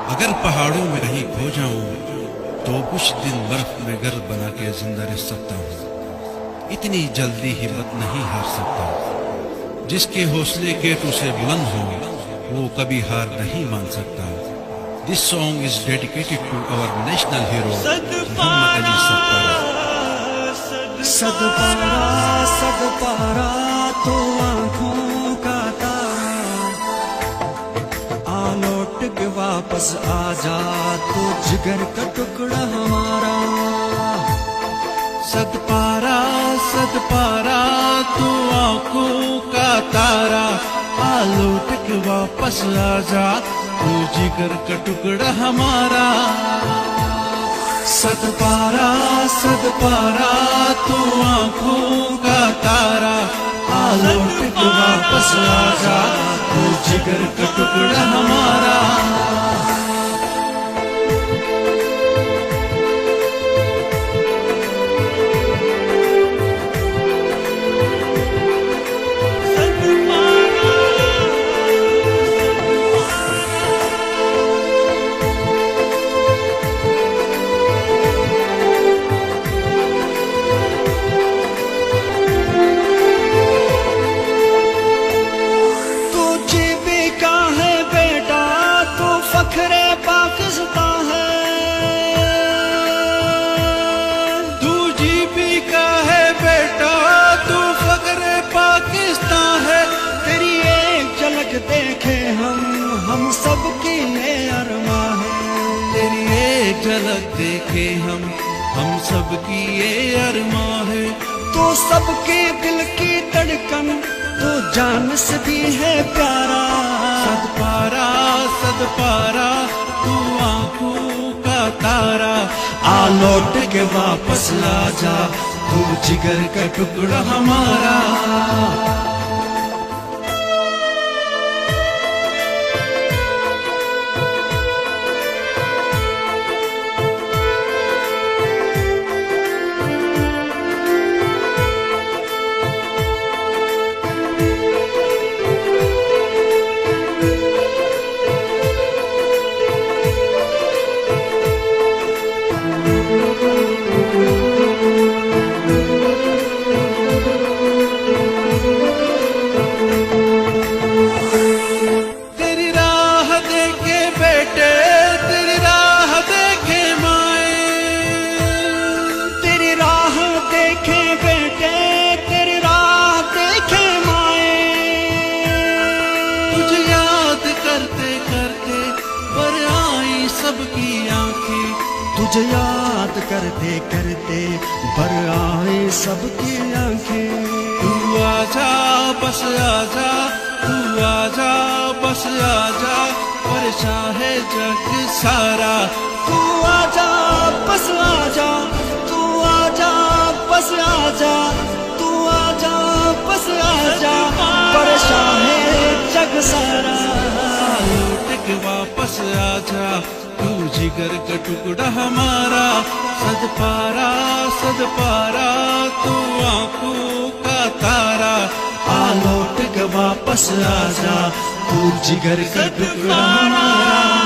अगर पहाड़ों में कहीं खो जाऊं तो कुछ दिन बर्फ में घर बना के जिंदा रह सकता हूँ। इतनी जल्दी हिम्मत नहीं हार सकता। जिसके हौसले के उसे बुलंद हो वो कभी हार नहीं मान सकता। This song is dedicated to our national hero Mohammad Ali Sadpara. Sadpara Sadpara तो आंखों का लौट के वापस आ जा तो जिगर का टुकड़ा हमारा। सदपारा सदपारा तू आंखों का तारा, आ लौट के वापस आ जा तू जिगर का टुकड़ा हमारा। सदपारा सदपारा तू आंखों का तारा, आ लौट के वापस आ जा तू जिगर का टुकड़ा हमारा। फखरे पाकिस्तान है, तू जीबी का है बेटा, तू फखरे पाकिस्तान है। तेरी एक झलक देखे हम सबकी ये अरमा है। तेरी एक झलक देखे हम सबकी ये अरमा है। तो सबके दिल की धड़कन तो जान से भी है प्यारा। सदपारा सदपारा तू आंखों का तारा, आ लौट के वापस आ जा तू जिगर का टुकड़ा हमारा। सबकी आंखें तुझे याद करते करते भर आए सबकी आंखें। तू आजा बस आजा, तू आजा बस आजा, परेशान है जग सारा। तू आजा बस आजा, तू आजा बस आजा, तू आजा बस आजा, परेशान है जग सारा। लौट के वापस आजा तू जिगर का टुकड़ा हमारा। सदपारा सदपारा तू आंखों का तारा, आ लौट के वापस आजा तू जिगर का टुकड़ा हमारा।